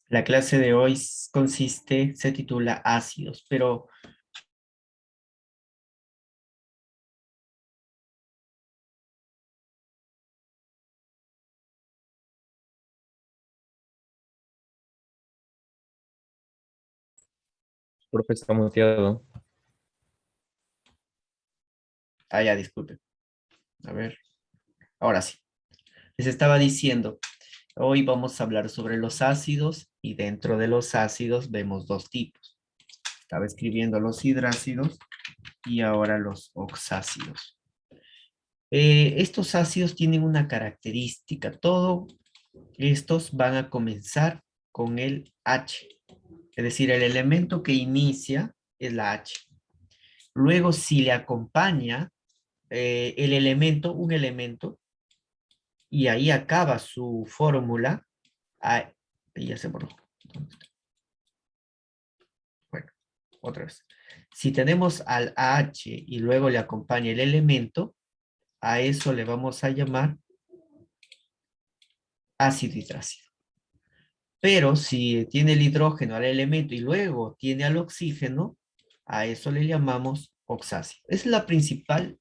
La clase de hoy se titula ácidos, pero Profe, está muteado. ya, disculpen. A ver, ahora sí. Les estaba diciendo, hoy vamos a hablar sobre los ácidos y dentro de los ácidos vemos dos tipos. Estaba escribiendo los hidrácidos y ahora los oxácidos. Estos ácidos tienen una característica. Todos estos van a comenzar con el H. Es decir, el elemento que inicia es la H. Luego, si le acompaña el elemento, un elemento, y ahí acaba su fórmula, ahí ya se borró. Bueno, otra vez. Si tenemos al H y luego le acompaña el elemento, a eso le vamos a llamar ácido hidrácido. Pero si tiene el hidrógeno al elemento y luego tiene al oxígeno, a eso le llamamos oxácido. Es la principal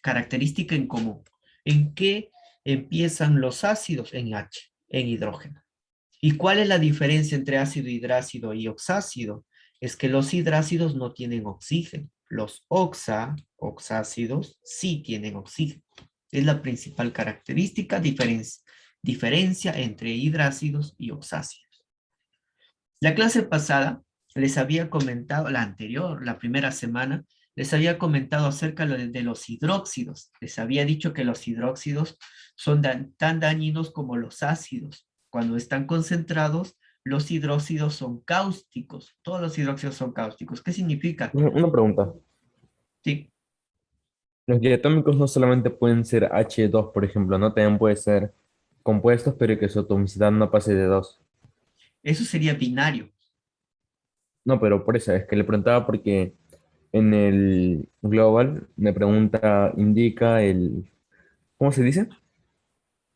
característica en común. ¿En qué empiezan los ácidos? En H, en hidrógeno. ¿Y cuál es la diferencia entre ácido hidrácido y oxácido? Es que los hidrácidos no tienen oxígeno. Los oxácidos, sí tienen oxígeno. Es la principal característica, diferencia entre hidrácidos y oxácidos. La clase pasada les había comentado, la anterior, la primera semana, les había comentado acerca de los hidróxidos. Les había dicho que los hidróxidos son tan dañinos como los ácidos. Cuando están concentrados, los hidróxidos son cáusticos. Todos los hidróxidos son cáusticos. ¿Qué significa? Una pregunta. Sí, Los diatómicos no solamente pueden ser H2, por ejemplo, ¿no? También puede ser compuestos, pero que su atomicidad no pase de 2. eso sería binario. No, pero por eso es que le preguntaba porque en el global me pregunta, indica ¿cómo se dice?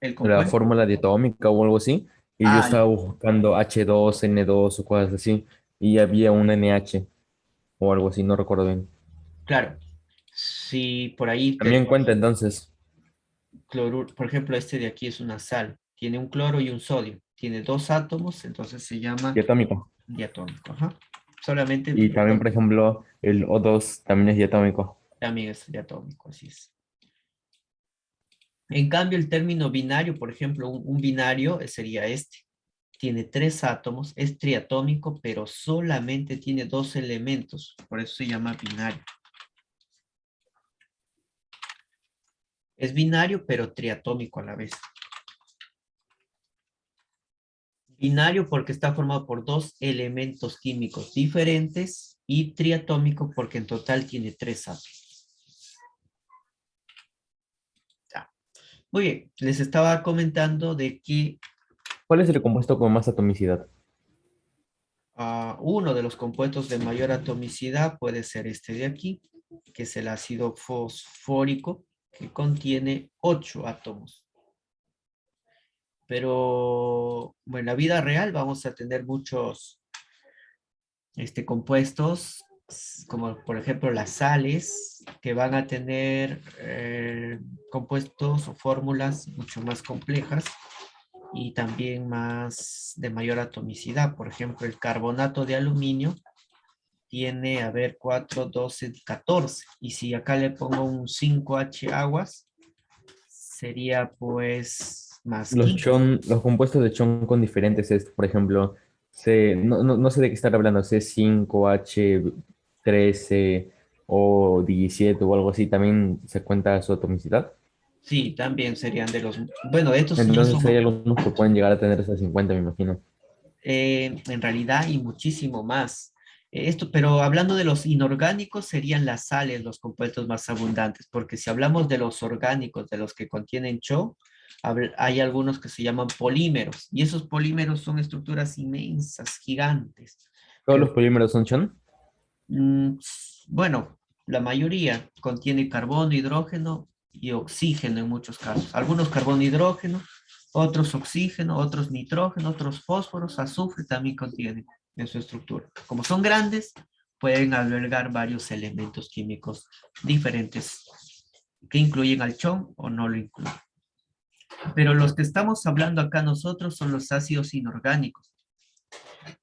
El La compuesto. fórmula diatómica o algo así. Y yo Ah, estaba buscando H2, N2 o cosas así. Y había un NH o algo así, no recuerdo bien. claro. Si por ahí te También cuenta entonces. cloruro, por ejemplo, este de aquí es una sal, tiene un cloro y un sodio, tiene dos átomos, entonces se llama Diatómico. diatómico. Ajá. Solamente Y también, por ejemplo, el O2 también es diatómico. también es diatómico, así es. En cambio, el término binario, por ejemplo, un binario sería este. Tiene tres átomos, es triatómico, pero solamente tiene dos elementos, por eso se llama binario. Es binario, pero triatómico a la vez. Binario porque está formado por dos elementos químicos diferentes y triatómico porque en total tiene tres átomos. Ya. Muy bien, les estaba comentando de que ¿Cuál es el compuesto con más atomicidad? uno de los compuestos de mayor atomicidad puede ser este de aquí, que es el ácido fosfórico, que contiene 8 átomos. Pero bueno, en la vida real vamos a tener muchos compuestos, como por ejemplo las sales, que van a tener compuestos o fórmulas mucho más complejas y también más de mayor atomicidad. Por ejemplo, el carbonato de aluminio tiene, a ver, 4, 12, 14. Y si acá le pongo un 5H aguas, sería pues más 15. Los compuestos de Chon con diferentes es, por ejemplo, no sé de qué estar hablando, C5H13 o 17 o algo así, también se cuenta su atomicidad. Sí, también serían de los... Bueno, estos ya Entonces hay son algunos que pueden llegar a tener hasta 50, me imagino. en realidad y muchísimo más. Pero hablando de los inorgánicos, serían las sales los compuestos más abundantes, porque si hablamos de los orgánicos, de los que contienen CHO, hay algunos que se llaman polímeros, y esos polímeros son estructuras inmensas, gigantes, ¿Todos que los polímeros son Chon? Bueno, la mayoría contiene carbono, hidrógeno y oxígeno en muchos casos. Algunos carbono, hidrógeno, otros oxígeno, otros nitrógeno, otros fósforos, azufre también contienen en su estructura. Como son grandes, pueden albergar varios elementos químicos diferentes que incluyen al chon o no lo incluyen. Pero los que estamos hablando acá nosotros son los ácidos inorgánicos,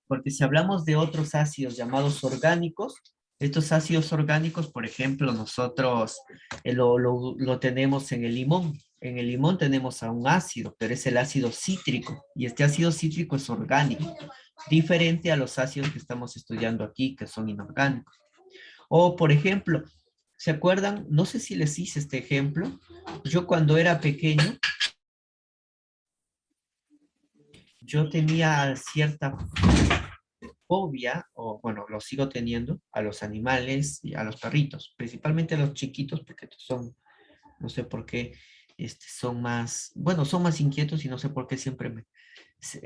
porque si hablamos de otros ácidos llamados orgánicos, estos ácidos orgánicos, por ejemplo, nosotros lo tenemos en el limón. En el limón tenemos a un ácido, pero es el ácido cítrico, y este ácido cítrico es orgánico, diferente a los ácidos que estamos estudiando aquí, que son inorgánicos. O, por ejemplo, ¿se acuerdan? No sé si les hice este ejemplo. Yo cuando era pequeño, yo tenía cierta fobia, o bueno, lo sigo teniendo, a los animales y a los perritos, principalmente a los chiquitos, porque son, no sé por qué, son más, bueno, son más inquietos y no sé por qué siempre se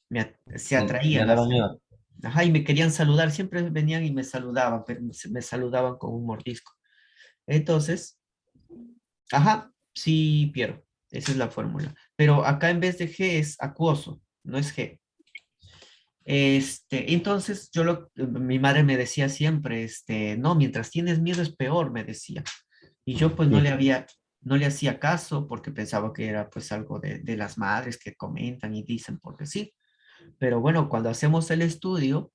Me atraían daba hacia. miedo. Ajá, y me querían saludar, siempre venían y me saludaban, pero me saludaban con un mordisco. Entonces, ajá, sí, Piero, esa es la fórmula. Pero acá en vez de G es acuoso, no es G. Entonces mi madre me decía siempre, no, mientras tienes miedo es peor, me decía. Y yo pues Sí. no le hacía caso porque pensaba que era pues algo de las madres que comentan y dicen porque sí. Pero bueno, cuando hacemos el estudio,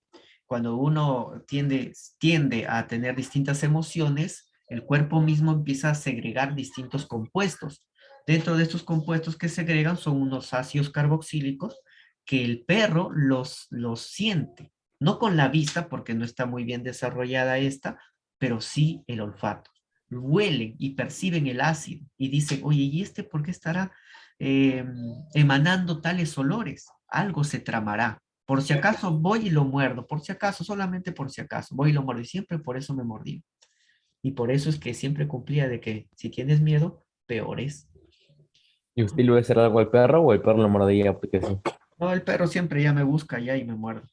cuando uno tiende a tener distintas emociones, el cuerpo mismo empieza a segregar distintos compuestos. Dentro de estos compuestos que segregan son unos ácidos carboxílicos que el perro los siente, no con la vista porque no está muy bien desarrollada esta, pero sí el olfato. Huelen y perciben el ácido y dicen, oye, ¿y este por qué estará eh, emanando tales olores? Algo se tramará. Por si acaso voy y lo muerdo, por si acaso, solamente por si acaso, voy y lo muerdo y siempre por eso me mordí. Y por eso es que siempre cumplía de que si tienes miedo, peor es. ¿Y usted le iba a hacer algo al perro o el perro lo mordía porque sí? No, el perro siempre ya me busca ya y me muerde.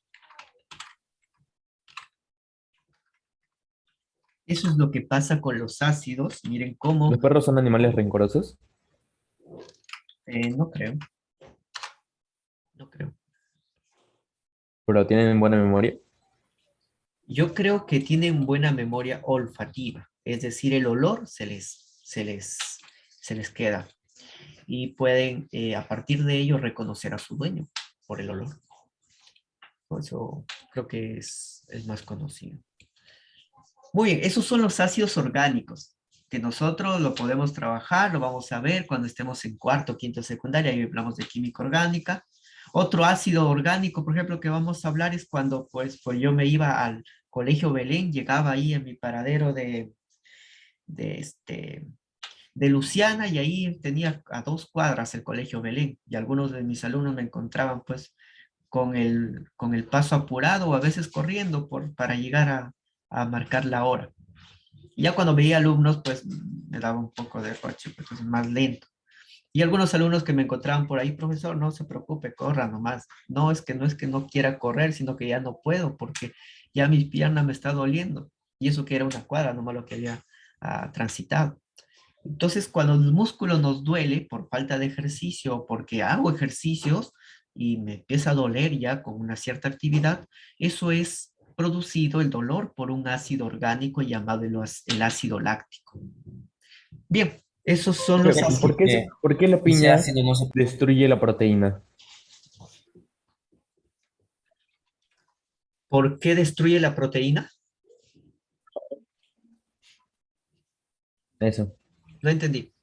Eso es lo que pasa con los ácidos. Miren cómo, ¿Los perros son animales rencorosos? no creo, no creo. ¿Pero tienen buena memoria? Yo creo que tienen buena memoria olfativa, es decir, el olor se les queda y pueden a partir de ello reconocer a su dueño por el olor. Por eso creo que es más conocido. Muy bien, esos son los ácidos orgánicos, que nosotros lo podemos trabajar, lo vamos a ver cuando estemos en cuarto, quinto, secundaria, y hablamos de química orgánica. Otro ácido orgánico, por ejemplo, que vamos a hablar es cuando pues yo me iba al Colegio Belén, llegaba ahí en mi paradero de, este, de Luciana y ahí tenía a 2 cuadras el Colegio Belén y algunos de mis alumnos me encontraban pues con el paso apurado o a veces corriendo para llegar a marcar la hora. Y ya cuando veía alumnos, pues me daba un poco de roche, pues es más lento. Y algunos alumnos que me encontraban por ahí, profesor, no se preocupe, corra nomás. No es que no quiera correr, sino que ya no puedo porque ya mi pierna me está doliendo. Y eso que era 1 cuadra, nomás lo que había transitado. Entonces, cuando el músculo nos duele por falta de ejercicio o porque hago ejercicios y me empieza a doler ya con una cierta actividad, eso es producido el dolor por un ácido orgánico llamado el ácido láctico. Bien, esos son los Pero, ácidos. ¿por qué la Ese piña ácido no se... destruye la proteína? ¿Por qué destruye la proteína? Eso. No entendí.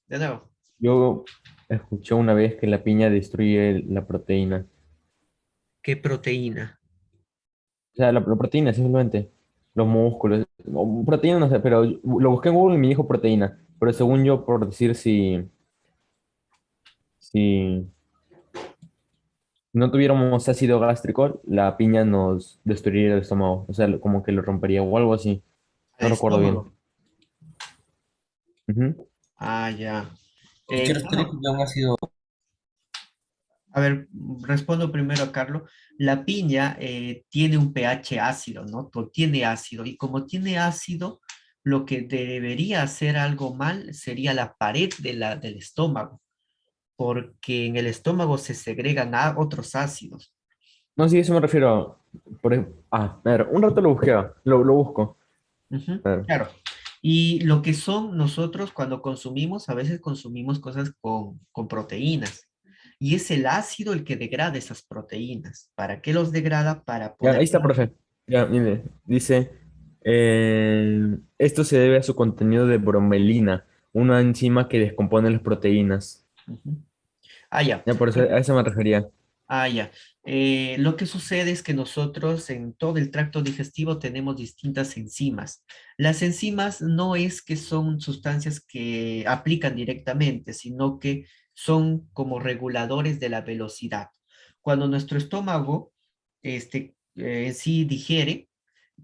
De nuevo, Yo escuché una vez que la piña destruye la proteína. ¿qué proteína? O sea, la proteína simplemente. Los músculos. O proteína no sé, pero lo busqué en Google y me dijo proteína. Pero según yo, por decir si no tuviéramos ácido gástrico, la piña nos destruiría el estómago. O sea, como que lo rompería o algo así. Al No recuerdo bien. estómago. Ujú. Ah, ya. ¿Y qué Bueno, refiere un ácido? A ver, respondo primero a Carlos. La piña tiene un pH ácido, ¿no? Tiene ácido. Y como tiene ácido, lo que debería hacer algo mal sería la pared del estómago, porque en el estómago se segregan otros ácidos. No, sí, eso me refiero. A ver, un rato lo busqué, lo busco. Ujú, A ver. claro. Y lo que son nosotros cuando consumimos, a veces consumimos cosas con proteínas. Y es el ácido el que degrada esas proteínas. ¿Para qué los degrada? Para Ya, ahí poder... está, profe. Ya, mire, dice, esto se debe a su contenido de bromelina, una enzima que descompone las proteínas. Ujú. Ah, ya. Ya, por eso a eso me refería. Ah, ya. Lo que sucede es que nosotros en todo el tracto digestivo tenemos distintas enzimas. Las enzimas no es que son sustancias que aplican directamente, sino que son como reguladores de la velocidad. Cuando nuestro estómago en sí digiere,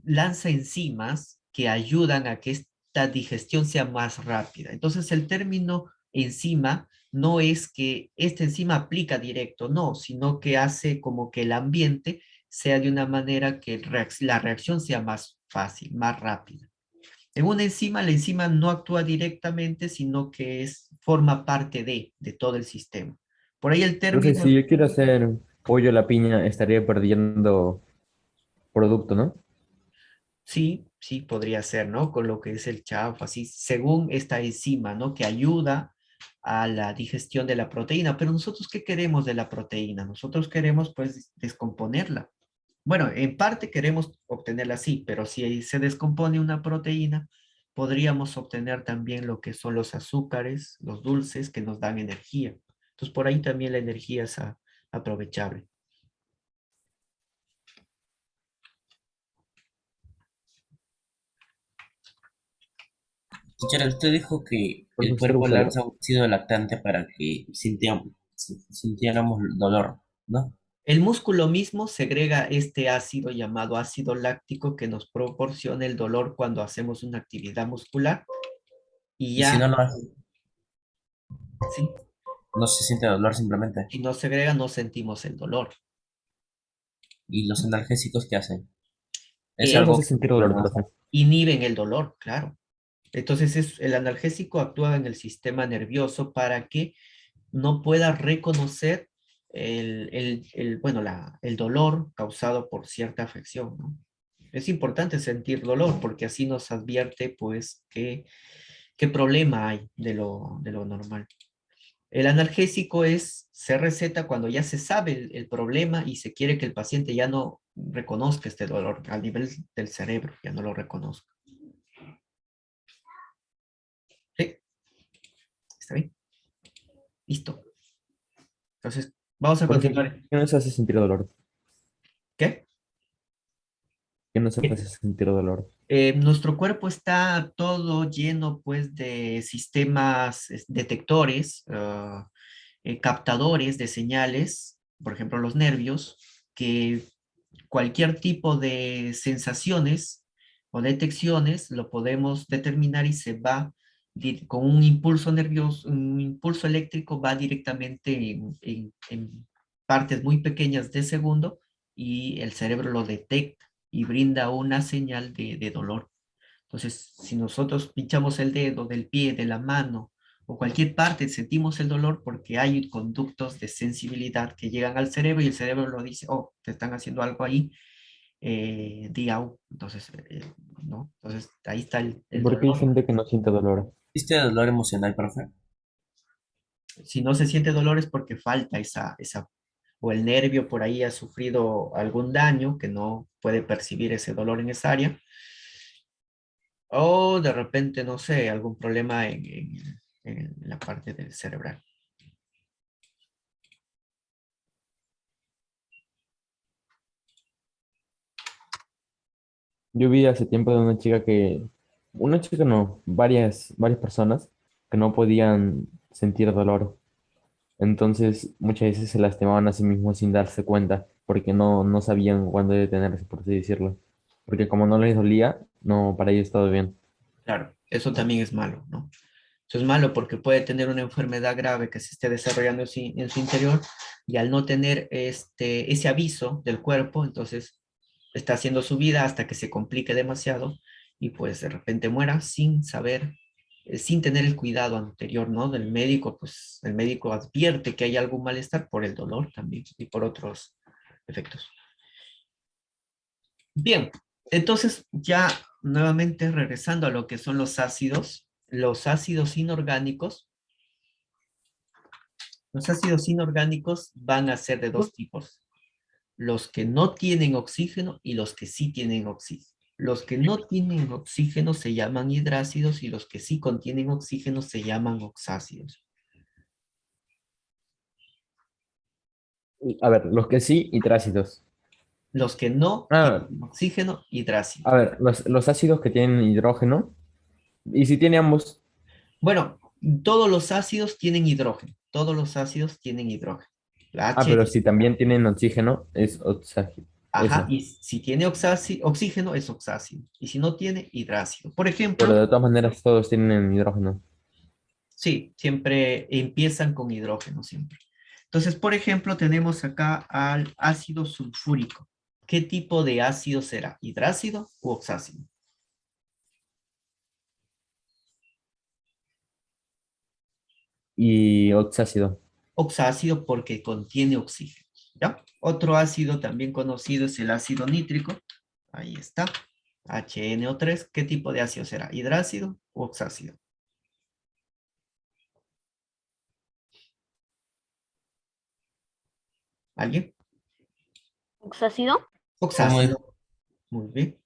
lanza enzimas que ayudan a que esta digestión sea más rápida. Entonces, el término enzima no es que esta enzima aplica directo, no, sino que hace como que el ambiente sea de una manera que la reacción sea más fácil, más rápida. En una enzima, la enzima no actúa directamente, sino que forma parte de todo el sistema. Por ahí el Profe, término, si yo quiero hacer pollo a la piña, estaría perdiendo producto, ¿no? sí, sí, podría ser, ¿no? Con lo que es el chafa, así, según esta enzima, ¿no? Que ayuda a la digestión de la proteína. Pero nosotros, ¿qué queremos de la proteína? Nosotros queremos, pues, descomponerla. Bueno, en parte queremos obtenerla así, pero si se descompone una proteína, podríamos obtener también lo que son los azúcares, los dulces que nos dan energía. Entonces, por ahí también la energía es aprovechable. Teacher, usted dijo que el Profesor cuerpo Bujalero. lanza óxido lactante para que sintiéramos dolor, ¿no? El músculo mismo segrega este ácido llamado ácido láctico que nos proporciona el dolor cuando hacemos una actividad muscular y Y si no ya, lo hace, ¿sí? no se siente dolor simplemente. Si no segrega, no sentimos el dolor. ¿Y los analgésicos qué hacen? Es ¿Qué nos Eh, hace algo sentir que dolor, nos... profe? Inhiben el dolor, claro. Entonces, el analgésico actúa en el sistema nervioso para que no pueda reconocer bueno, el dolor causado por cierta afección, ¿no? Es importante sentir dolor porque así nos advierte, pues, qué problema hay de lo normal. El analgésico se receta cuando ya se sabe el problema y se quiere que el paciente ya no reconozca este dolor a nivel del cerebro, ya no lo reconozca. Sí, está bien, listo. Entonces, vamos a Profe, continuar. ¿qué nos hace sentir dolor? ¿Qué? ¿Qué nos hace sentir dolor? Nuestro cuerpo está todo lleno pues de sistemas detectores, captadores de señales, por ejemplo los nervios, que cualquier tipo de sensaciones o detecciones lo podemos determinar y se va con un impulso nervioso, un impulso eléctrico va directamente en partes muy pequeñas de segundo y el cerebro lo detecta y brinda una señal de dolor. Entonces, si nosotros pinchamos el dedo del pie, de la mano o cualquier parte, sentimos el dolor porque hay conductos de sensibilidad que llegan al cerebro y el cerebro lo dice, oh, te están haciendo algo ahí, di au. Entonces, ¿no? Entonces, ahí está ¿Y el por qué hay dolor. gente que no siente dolor? ¿Existe dolor emocional, profe? Si no se siente dolor es porque falta o el nervio por ahí ha sufrido algún daño que no puede percibir ese dolor en esa área. O de repente, no sé, algún problema en la parte del cerebral. Yo vi hace tiempo de una chica no, varias personas que no podían sentir dolor. Entonces, muchas veces se lastimaban a sí mismos sin darse cuenta, porque no sabían cuándo detenerse, por así decirlo. Porque como no les dolía, no, para ellos todo bien. Claro, eso también es malo, ¿no? Eso es malo porque puede tener una enfermedad grave que se esté desarrollando en su interior y al no tener ese aviso del cuerpo, entonces está haciendo su vida hasta que se complique demasiado y pues de repente muera sin saber, sin tener el cuidado anterior, ¿no? Del médico, pues el médico advierte que hay algún malestar por el dolor también y por otros efectos. Bien, entonces ya nuevamente regresando a lo que son los ácidos inorgánicos van a ser de dos tipos, los que no tienen oxígeno y los que sí tienen oxígeno. Los que no tienen oxígeno se llaman hidrácidos y los que sí contienen oxígeno se llaman oxácidos. A ver, los que sí, hidrácidos. Los que no Ah, tienen oxígeno, hidrácido. a ver, los ácidos que tienen hidrógeno. Y si tiene ambos, Bueno, todos los ácidos tienen hidrógeno. Todos los ácidos tienen hidrógeno. La H, pero si también tienen oxígeno, es oxácido. ajá, Eso. y si tiene oxígeno es oxácido. Y si no tiene, hidrácido. Por Pero ejemplo, de todas maneras todos tienen hidrógeno. sí, siempre empiezan con hidrógeno, siempre. Entonces, por ejemplo, tenemos acá al ácido sulfúrico. ¿Qué tipo de ácido será? ¿Hidrácido u oxácido? Y oxácido. Oxácido porque contiene oxígeno, ¿ya? Otro ácido también conocido es el ácido nítrico. Ahí está. HNO3. ¿Qué tipo de ácido será? ¿Hidrácido u oxácido? ¿Alguien? ¿Oxácido? ¿Cómo es? Oxácido. Muy bien.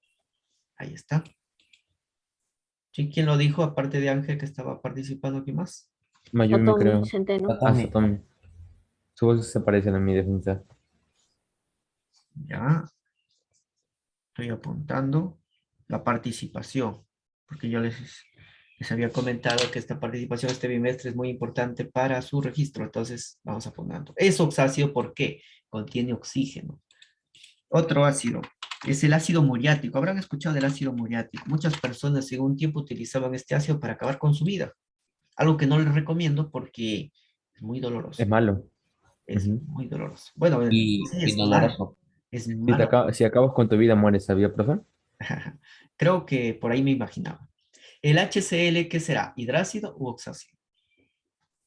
Ahí está. ¿Sí? ¿Quién lo dijo? Aparte de Ángel que estaba participando aquí más. Mayumi, Satomi, creo. Centeno. Ah, Satomi. Satomi. Su voz se parecen a mi defensa. Ya. Estoy apuntando la participación. Porque yo les había comentado que esta participación este bimestre es muy importante para su registro. Entonces, vamos apuntando. Es oxácido porque contiene oxígeno. Otro ácido es el ácido muriático. Habrán escuchado del ácido muriático. Muchas personas en un tiempo utilizaban este ácido para acabar con su vida. Algo que no les recomiendo porque es muy doloroso. Es malo. Es Ujú. muy doloroso. Bueno, sí, Y es malo. doloroso. Es Si, malo. si acabas con tu vida, mueres, ¿sabía, profe? Creo que por ahí me imaginaba. El HCl, ¿qué será? ¿Hidrácido u oxácido?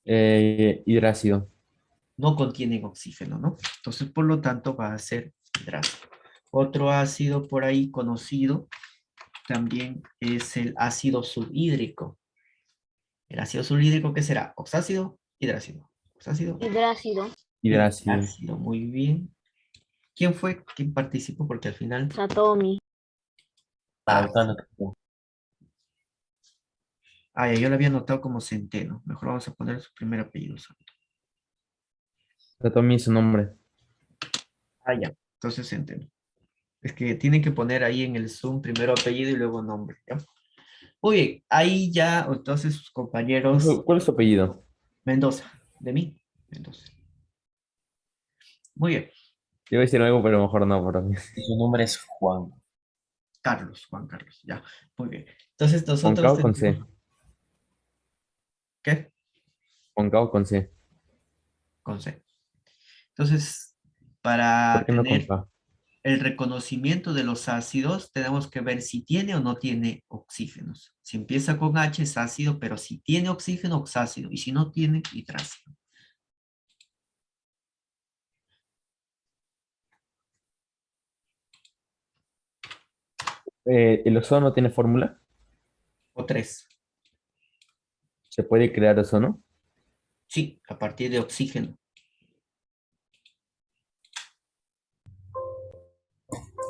Hidrácido. No contienen oxígeno, ¿no? Entonces, por lo tanto, va a ser hidrácido. Otro ácido por ahí conocido también es el ácido sulhídrico. El ácido sulhídrico, ¿qué será? ¿Oxácido? Hidrácido. ¿Oxácido? Hidrácido. Hidrácido. Hidrácido, muy bien. ¿Quién fue quien participó? Porque al final... Satomi. Ah, Lautaro. ya, yo lo había anotado como Centeno. Mejor vamos a poner su primer apellido. Satomi es su nombre. Ya. Entonces Centeno. Es que tienen que poner ahí en el Zoom primero apellido y luego nombre, ¿ya? Muy bien, ahí ya, entonces sus compañeros, ¿Cuál es su apellido? Mendoza, de mí, Mendoza. Muy bien, Iba a decir algo, pero mejor no, profe. Y su nombre es Juan. Carlos, Juan Carlos, ya, muy bien. Entonces ¿Con K nosotros o con C? tenemos, ¿qué? ¿Con K o con C? Con C. Entonces, ¿Por para qué no con tener K? el reconocimiento de los ácidos, tenemos que ver si tiene o no tiene oxígenos. Si empieza con H es ácido, pero si tiene oxígeno, oxácido, y si no tiene, hidrácido. ¿El ozono tiene fórmula? O tres. ¿Se puede crear ozono? Sí, a partir de oxígeno.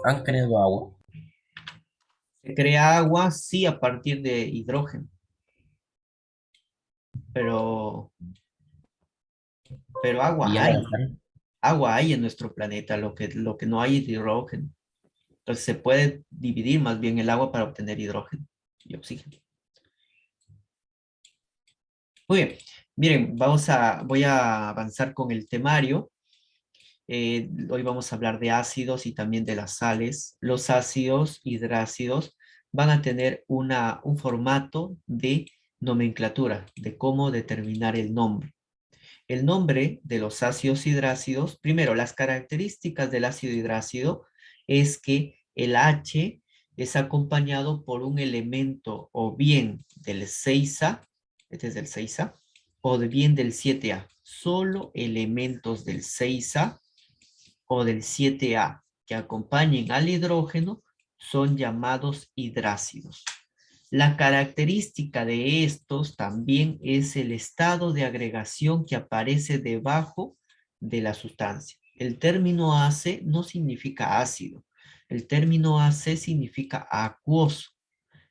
¿Han creado agua? Se crea agua, sí, a partir de hidrógeno, pero, pero Y agua hay en nuestro planeta, lo que no hay es hidrógeno. Entonces se puede dividir más bien el agua para obtener hidrógeno y oxígeno. Muy bien, miren, voy a avanzar con el temario. Hoy vamos a hablar de ácidos y también de las sales. Los ácidos hidrácidos van a tener un formato de nomenclatura, de cómo determinar el nombre. El nombre de los ácidos hidrácidos, primero, las características del ácido hidrácido es que el H es acompañado por un elemento o bien del 6A, este es del 6A, o bien del 7A. Solo elementos del 6A o del 7A que acompañen al hidrógeno son llamados hidrácidos. La característica de estos también es el estado de agregación que aparece debajo de la sustancia. El término ACE no significa ácido. El término AC significa acuoso.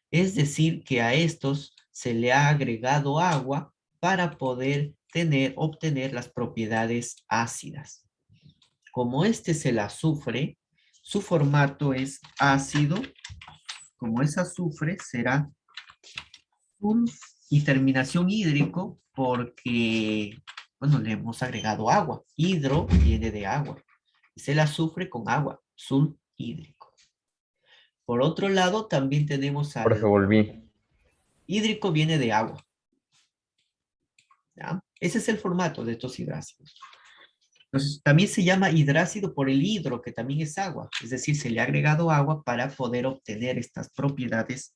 Es decir, que a estos se le ha agregado agua para poder obtener las propiedades ácidas. Como este es el azufre, su formato es ácido. Como es azufre, será y terminación hídrico porque, bueno, le hemos agregado agua. Hidro viene de agua. Es el azufre con agua, hídrico. Por otro lado, también tenemos Profe, al volví. hídrico viene de agua. ¿Ya? Ese es el formato de estos hidrácidos. Entonces, también se llama hidrácido por el hidro, que también es agua. Es decir, se le ha agregado agua para poder obtener estas propiedades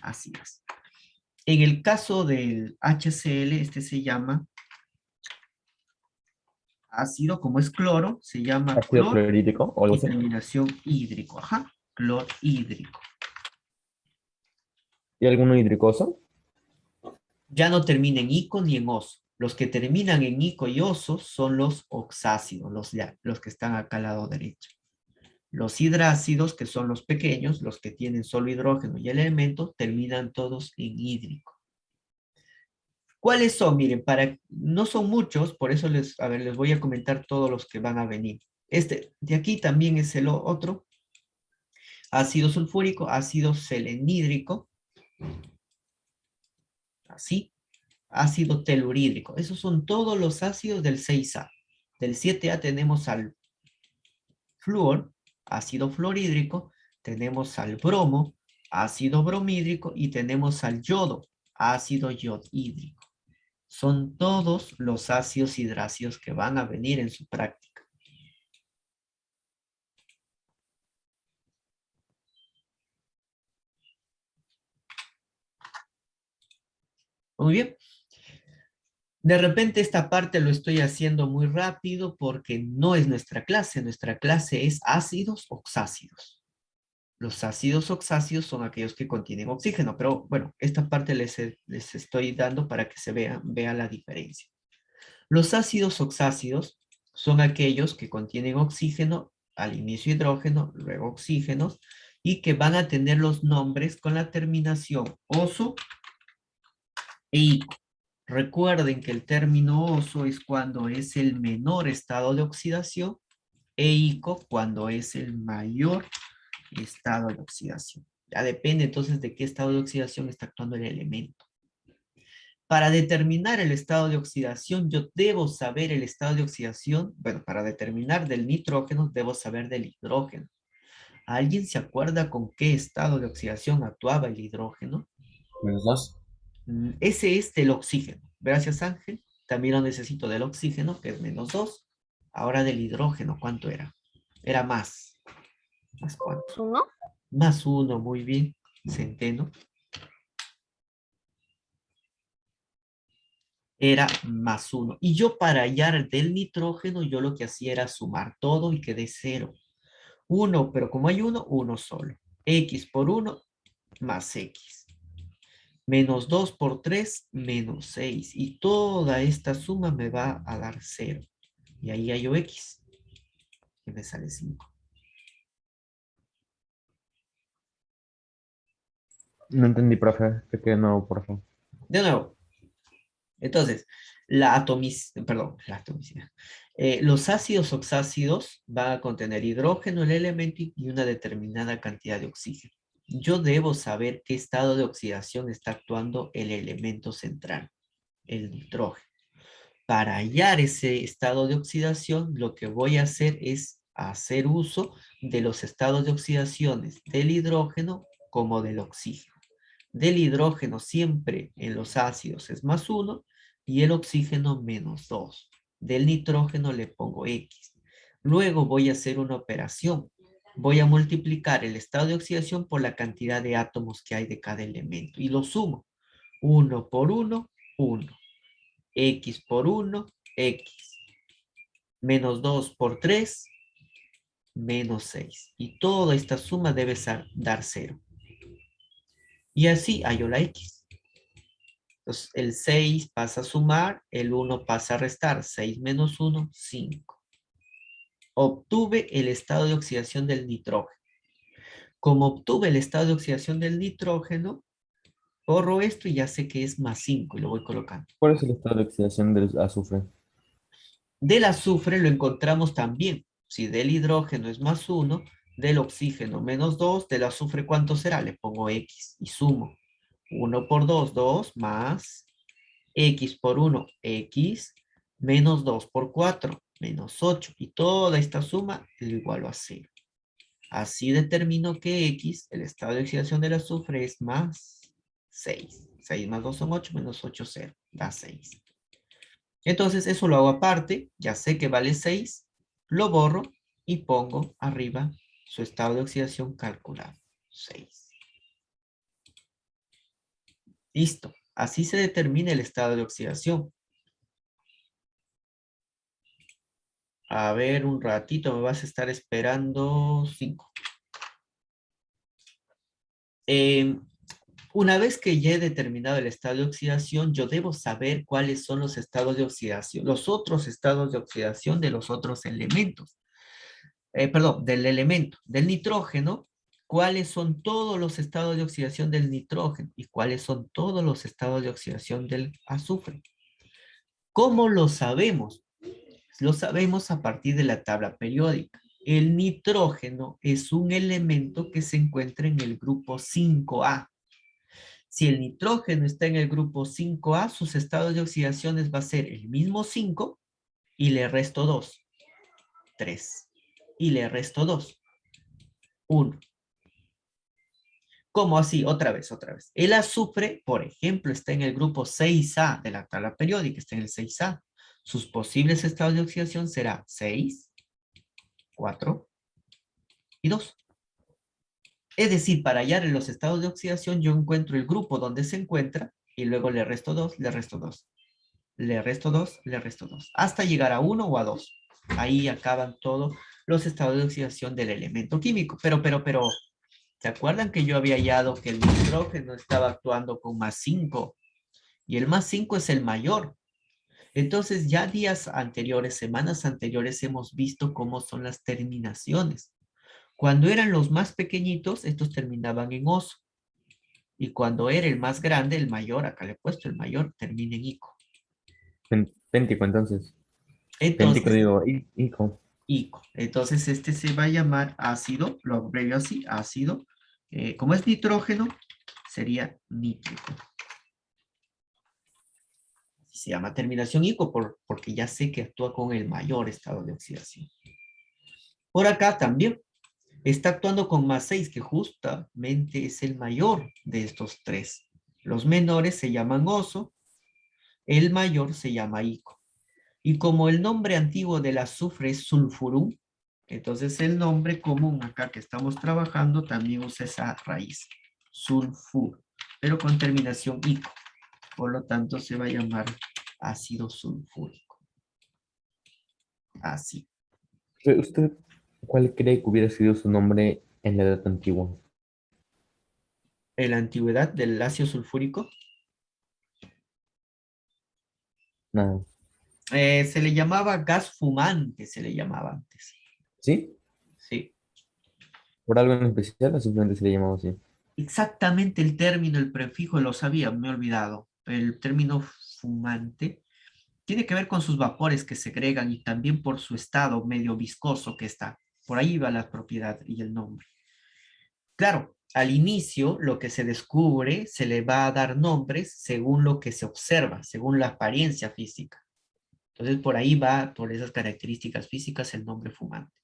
ácidas. En el caso del HCl, este se llama ácido, como es cloro, se llama ¿Ácido clor clorhídrico o algo y así? terminación hídrico. Ajá, clorhídrico. ¿Y alguno hidricoso? Ya no termina en ico ni en oso. Los que terminan en ico y oso son los oxácidos, los que están acá al lado derecho. Los hidrácidos, que son los pequeños, los que tienen solo hidrógeno y elementos, terminan todos en hídrico. ¿Cuáles son? Miren, no son muchos, por eso les voy a comentar todos los que van a venir. Este de aquí también es el otro. Ácido sulfúrico, ácido selenídrico, así. Ácido telurídrico. Esos son todos los ácidos del 6A. Del 7A tenemos al flúor, ácido fluorhídrico, tenemos al bromo, ácido bromhídrico, y tenemos al yodo, ácido yodhídrico. Son todos los ácidos hidráceos que van a venir en su práctica. Muy bien. De repente esta parte lo estoy haciendo muy rápido porque no es nuestra clase. Nuestra clase es ácidos oxácidos. Los ácidos oxácidos son aquellos que contienen oxígeno, pero bueno, esta parte les estoy dando para que se vea la diferencia. Los ácidos oxácidos son aquellos que contienen oxígeno, al inicio hidrógeno, luego oxígenos, y que van a tener los nombres con la terminación oso e ico. Recuerden que el término oso es cuando es el menor estado de oxidación e ico cuando es el mayor estado de oxidación. Ya depende entonces de qué estado de oxidación está actuando el elemento. Para determinar el estado de oxidación, yo debo saber el estado de oxidación. Bueno, para determinar del nitrógeno, debo saber del hidrógeno. ¿Alguien se acuerda con qué estado de oxidación actuaba el hidrógeno? Menos 2. Ese es del oxígeno. Gracias, Ángel. También lo necesito del oxígeno, que es -2. Ahora del hidrógeno, ¿cuánto era? Era más. ¿Más cuánto? ¿Uno? +1, muy bien. Centeno. Era +1. Y yo para hallar del nitrógeno, yo lo que hacía era sumar todo y quedé 0. 1, pero como hay 1, 1 solo. X por 1 más X. -2 por 3, -6. Y toda esta suma me va a dar 0. Y ahí hallo X, que me sale 5. No entendí, profe. ¿Qué quedó nuevo, por favor? De nuevo, entonces, la atomicidad. Los ácidos oxácidos van a contener hidrógeno, el elemento, y una determinada cantidad de oxígeno. Yo debo saber qué estado de oxidación está actuando el elemento central, el nitrógeno. Para hallar ese estado de oxidación, lo que voy a hacer es hacer uso de los estados de oxidaciones del hidrógeno como del oxígeno. del hidrógeno siempre en los ácidos es +1 y el oxígeno -2. Del nitrógeno le pongo X. Luego voy a hacer una operación. Voy a multiplicar el estado de oxidación por la cantidad de átomos que hay de cada elemento y lo sumo. 1 por 1, 1. X por 1, X. -2 por 3, -6. Y toda esta suma debe dar 0. Y así hallo la X. Entonces, el 6 pasa a sumar, el 1 pasa a restar. 6 menos 1, 5. Obtuve el estado de oxidación del nitrógeno. Como obtuve el estado de oxidación del nitrógeno, borro esto y ya sé que es +5 y lo voy colocando. ¿Cuál es el estado de oxidación del azufre? Del azufre lo encontramos también. Si del hidrógeno es +1, del oxígeno -2, del azufre ¿cuánto será? Le pongo X y sumo. 1 por 2, 2, más X por 1, X, -2 por 4, -8. Y toda esta suma lo igualo a 0. Así determino que X, el estado de oxidación del azufre, es +6. 6 más 2 son 8, -8, 0. Da 6. Entonces eso lo hago aparte, ya sé que vale 6, lo borro y pongo arriba su estado de oxidación calculado. 6. Listo. Así se determina el estado de oxidación. A ver, un ratito me vas a estar esperando 5. Una vez que ya he determinado el estado de oxidación, yo debo saber cuáles son los estados de oxidación, los otros estados de oxidación de los otros elementos. Perdón, del elemento, del nitrógeno, cuáles son todos los estados de oxidación del nitrógeno y cuáles son todos los estados de oxidación del azufre. ¿Cómo lo sabemos? Lo sabemos a partir de la tabla periódica. El nitrógeno es un elemento que se encuentra en el grupo 5A. Si el nitrógeno está en el grupo 5A, sus estados de oxidaciones va a ser el mismo 5 y le resto 2, 3. Y le resto 2, 1. ¿Cómo así? Otra vez, otra vez. El azufre, por ejemplo, está en el grupo 6A de la tabla periódica, está en el 6A. Sus posibles estados de oxidación será 6, 4 y 2. Es decir, para hallar en los estados de oxidación, yo encuentro el grupo donde se encuentra y luego le resto 2, le resto 2. Le resto 2, le resto 2. Hasta llegar a 1 o a 2. Ahí acaban todos los estados de oxidación del elemento químico. Pero, ¿se acuerdan que yo había hallado que el nitrógeno estaba actuando con +5? Y el +5 es el mayor. Entonces ya días anteriores, semanas anteriores, hemos visto cómo son las terminaciones. Cuando eran los más pequeñitos, estos terminaban en oso. Y cuando era el más grande, el mayor, acá le he puesto el mayor, termina en ico. Péntico, entonces. Péntico, Entonces, digo, ico. ico. Entonces este se va a llamar ácido, lo abrevio así, ácido. Como es nitrógeno, sería nítrico. Se llama terminación ico porque ya sé que actúa con el mayor estado de oxidación. Por acá también está actuando con +6, que justamente es el mayor de estos tres. Los menores se llaman oso, el mayor se llama ico. Y como el nombre antiguo del azufre es sulfurum, entonces el nombre común acá que estamos trabajando también usa esa raíz, sulfur, pero con terminación ico. Por lo tanto se va a llamar ácido sulfúrico. Así. ¿Usted cuál cree que hubiera sido su nombre en la edad antigua? En la antigüedad del ácido sulfúrico Nada. se le llamaba gas fumante, se le llamaba antes. ¿Sí? Sí. ¿Por algo en especial o simplemente se le llamaba así? Exactamente el término, el prefijo, lo sabía, me he olvidado. El término fumante tiene que ver con sus vapores que segregan y también por su estado medio viscoso que está. Por ahí va la propiedad y el nombre. Claro, al inicio lo que se descubre se le va a dar nombres según lo que se observa, según la apariencia física. Entonces por ahí va, por esas características físicas, el nombre fumante.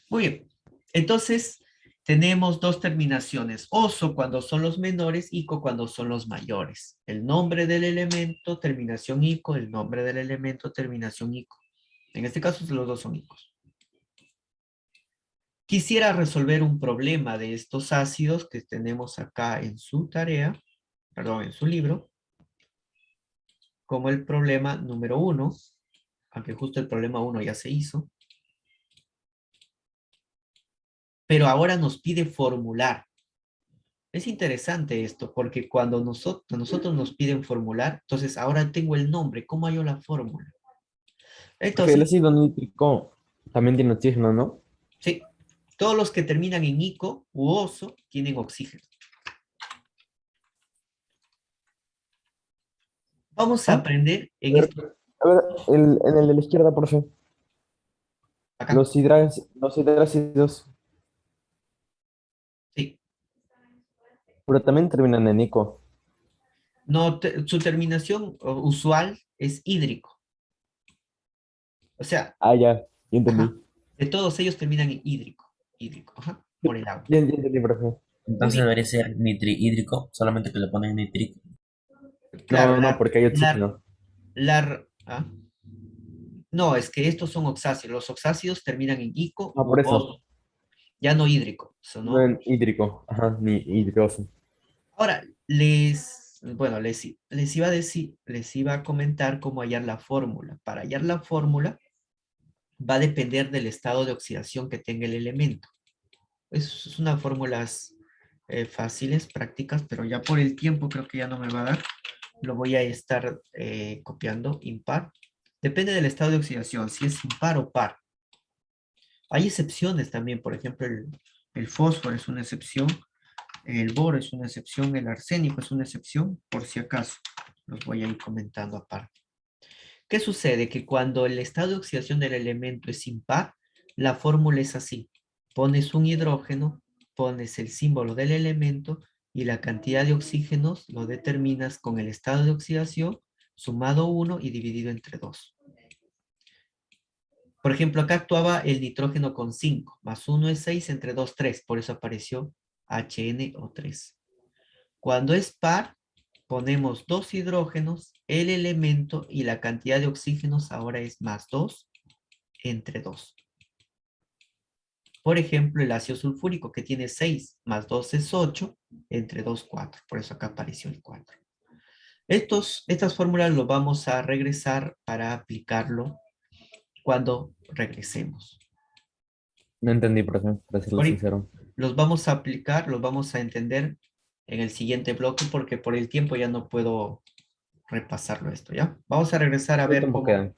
Muy bien. Entonces Tenemos dos terminaciones, oso cuando son los menores, ico cuando son los mayores. El nombre del elemento, terminación ico, el nombre del elemento, terminación ico. En este caso los dos son icos. Quisiera resolver un problema de estos ácidos que tenemos acá en su tarea, perdón, en su libro, como el problema número 1, aunque justo el problema 1 ya se hizo. Pero ahora nos pide formular. Es interesante esto, porque cuando nosotros nos piden formular, entonces ahora tengo el nombre, ¿cómo hallo la fórmula? Porque el Entonces, ácido nítrico también tiene oxígeno, ¿no? sí, todos los que terminan en ico u oso tienen oxígeno. Vamos a ¿Ah? aprender en A ver, esto, a ver, en el de la izquierda, por favor. acá, Los hidrácidos, sí. pero también terminan en ico. No, su terminación usual es hídrico. O sea, Ah, ya ajá, entendí. de todos ellos terminan en hídrico, hídrico, ajá, por el agua. Ya entendí, profe. Muy Entonces bien, debería ser nitrihídrico, solamente que le ponen nitrico. claro, No, porque hay oxígeno. ¿ah? No, es que estos son oxáceos. Los oxáceos terminan en ico Ah, u por eso. oso, ya no hídrico, eso No no. en hídrico. Ajá, ni hidroso. Ahora, bueno, les iba a decir, les iba a comentar cómo hallar la fórmula. Para hallar la fórmula va a depender del estado de oxidación que tenga el elemento. Es unas fórmulas fáciles, prácticas, pero ya por el tiempo creo que ya no me va a dar. Lo voy a estar copiando, impar. Depende del estado de oxidación, si es impar o par. Hay excepciones también, por ejemplo, el fósforo es una excepción, el boro es una excepción, el arsénico es una excepción, por si acaso. Los voy a ir comentando aparte. ¿Qué sucede? Que cuando el estado de oxidación del elemento es impar, la fórmula es así. Pones un hidrógeno, pones el símbolo del elemento y la cantidad de oxígenos lo determinas con el estado de oxidación sumado 1 y dividido entre 2. Por ejemplo, acá actuaba el nitrógeno con 5, más 1 es 6, entre 2, 3. Por eso apareció HNO3. Cuando es par, ponemos dos hidrógenos, el elemento y la cantidad de oxígenos ahora es más 2 entre 2. Por ejemplo, el ácido sulfúrico que tiene 6 más 2 es 8, entre 2, 4. Por eso acá apareció el 4. Estas fórmulas lo vamos a regresar para aplicarlo cuando regresemos. No entendí, profe, para serlo Ahorita sincero. los vamos a aplicar, los vamos a entender en el siguiente bloque porque por el tiempo ya no puedo repasarlo esto, ¿ya? Vamos a regresar a ¿Cuánto ver tiempo quedan?